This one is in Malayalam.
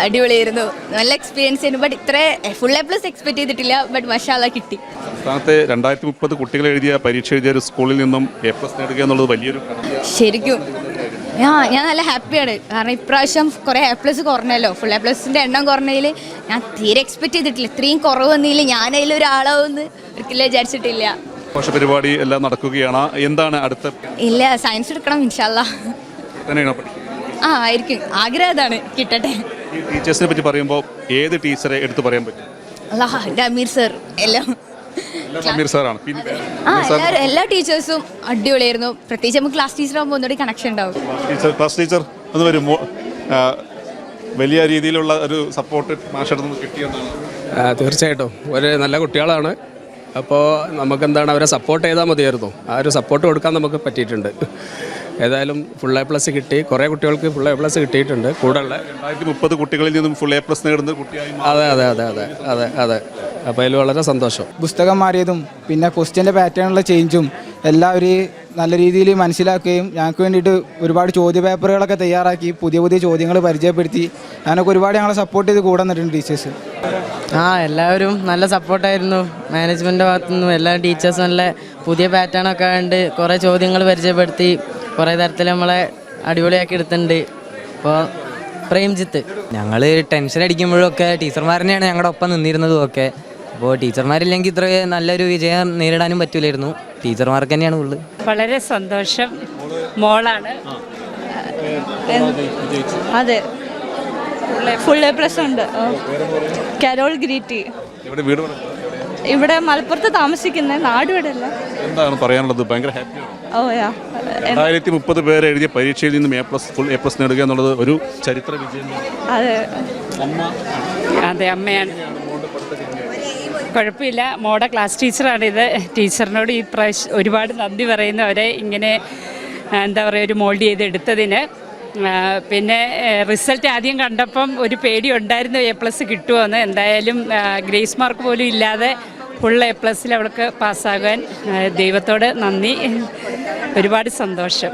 അടിപൊളിയായിരുന്നു, നല്ല എക്സ്പീരിയൻസ് ആയിരുന്നു. ബട്ട് ഇത്ര ഫുൾ എ പ്ലസ് എക്സ്പെക്ട് ചെയ്തിട്ടില്ല, ബട്ട് മാഷാഅല്ലാഹ് കിട്ടി. സംസ്ഥാനത്തെ 2030 കുട്ടികൾ എഴുതിയ പരീക്ഷ എഴുതിയ ഒരു സ്കൂളിൽ നിന്നും A+ നേടുക എന്നുള്ളത് വലിയൊരു ശരിക്കും ഞാൻ നല്ല ഹാപ്പിയാണ്. കാരണം ഇപ്രാവശ്യം കുറേ A+ കുറഞ്ഞല്ലോ. ഫുൾ എ പ്ലസിൻ്റെ എണ്ണം കുറഞ്ഞതിൽ ഞാൻ തീരെ എക്സ്പെക്ട് ചെയ്തിട്ടില്ല. ഇത്രയും കുറവ് വന്നതിൽ ഞാൻ അതിലൊരാളാവുമെന്ന് ഒരിക്കലും വിചാരിച്ചിട്ടില്ല. ആഘോഷ പരിപാടി എല്ലാം നടക്കുകയാണ്. എന്താണ് അടുത്ത? ഇല്ല, സയൻസ് എടുക്കണം ഇൻഷാല്ലാഹ്. ആയിരിക്കും, ആഗ്രഹം അതാണ്, കിട്ടട്ടെ. ഈ ടീച്ചേഴ്സിനെ പറ്റി പറയുമ്പോൾ ഏത് ടീച്ചറെ എടുത്ത് പറയാൻ പറ്റും? എൻ്റെ അമീർ സർ എല്ലാം. അമീർ സാറാണ്. എല്ലാ ടീച്ചേഴ്സും അടിപൊളിയായിരുന്നു. പ്രത്യേകിച്ച് നമുക്ക് ക്ലാസ് ടീച്ചറാകുമ്പോൾ ഒന്നുകൂടി കണക്ഷൻ ഉണ്ടാവും. ക്ലാസ് ടീച്ചർ എന്ന് വരുമ്പോൾ വലിയ രീതിയിലുള്ള ഒരു സപ്പോർട്ട് മാഷെടുത്ത് കിട്ടിയെന്നാണ്. തീർച്ചയായിട്ടും ഒരു നല്ല കുട്ടികളാണ്. അപ്പോൾ നമുക്കെന്താണ് അവരെ സപ്പോർട്ട് ചെയ്താൽ മതിയായിരുന്നു. ആ ഒരു സപ്പോർട്ട് കൊടുക്കാൻ നമുക്ക് പറ്റിയിട്ടുണ്ട്. ഏതായാലും ഫുൾ A+ കിട്ടി. കുറേ കുട്ടികൾക്ക് ഫുൾ A+ കിട്ടിയിട്ടുണ്ട്. കൂടുതലുള്ള 2030 കുട്ടികളിൽ നിന്നും ഫുൾ A+ നേടുന്ന കുട്ടിയായി. അതെ അതെ അതെ അതെ അതെ അതെ. അപ്പോൾ അതിൽ വളരെ സന്തോഷം. പുസ്തകം മാറിയതും പിന്നെ ക്വസ്റ്റ്യൻ്റെ പാറ്റേണുള്ള ചേഞ്ചും എല്ലാം ഒരു നല്ല രീതിയിൽ മനസ്സിലാക്കുകയും ഞങ്ങൾക്ക് വേണ്ടിയിട്ട് ഒരുപാട് ചോദ്യ പേപ്പറുകളൊക്കെ തയ്യാറാക്കി പുതിയ പുതിയ ചോദ്യങ്ങൾ പരിചയപ്പെടുത്തി ഞാനൊക്കെ ഒരുപാട് ഞങ്ങളെ സപ്പോർട്ട് ചെയ്ത് കൂടെ നിന്നിട്ടുണ്ട് ടീച്ചേഴ്സ്. എല്ലാവരും നല്ല സപ്പോർട്ടായിരുന്നു. മാനേജ്മെൻറ്റിൻ്റെ ഭാഗത്തുനിന്നും എല്ലാ ടീച്ചേഴ്സും നല്ല പുതിയ പാറ്റേണൊക്കെ ഉണ്ട്. കുറേ ചോദ്യങ്ങൾ പരിചയപ്പെടുത്തി കുറേ തരത്തിൽ നമ്മളെ അടിപൊളിയാക്കി എടുത്തിട്ടുണ്ട്. ഇപ്പോൾ പ്രേംജിത്ത് ഞങ്ങൾ ടെൻഷൻ അടിക്കുമ്പോഴൊക്കെ ടീച്ചർമാർ തന്നെയാണ് ഞങ്ങളുടെ ഒപ്പം നിന്നിരുന്നതും ഒക്കെ. അപ്പോൾ ടീച്ചർമാരില്ലെങ്കിൽ ഇത്ര നല്ലൊരു വിജയം നേരിടാനും പറ്റില്ലായിരുന്നു. ടീച്ചർമാർക്ക് തന്നെയാണ് ഉള്ളത്. വളരെ സന്തോഷം. മോളാണ്. അതെ, ഫുൾ A+ ഉണ്ട്. കരോൾ ഗ്രീറ്റി. ഇവിടെ മലപ്പുറത്ത് താമസിക്കുന്നത്, നാട് ഇവിടെ അല്ല. എന്താണ് പറയാനുള്ളത്? ഭയങ്കര ഹാപ്പിയാണ്. 2030 പേര് എഴുതിയ പരീക്ഷയിൽ നിന്നും ഫുൾ A+ നേടുക എന്നുള്ളത് ഒരു ചരിത്ര വിജയം. അതെ, അമ്മയാണ്. കുഴപ്പമില്ല, മോടെ ക്ലാസ് ടീച്ചറാണിത്. ടീച്ചറിനോട് ഈ പ്രാവശ്യം ഒരുപാട് നന്ദി പറയുന്നവരെ ഇങ്ങനെ എന്താ പറയുക ഒരു മോൾഡ് ചെയ്തെടുത്തതിന്. പിന്നെ റിസൾട്ട് ആദ്യം കണ്ടപ്പം ഒരു പേടി ഉണ്ടായിരുന്നു A+ കിട്ടുമോയെന്ന്. എന്തായാലും ഗ്രേസ് മാർക്ക് പോലും ഇല്ലാതെ ഫുൾ A+ അവൾക്ക് പാസ്സാകാൻ ദൈവത്തോട് നന്ദി. ഒരുപാട് സന്തോഷം.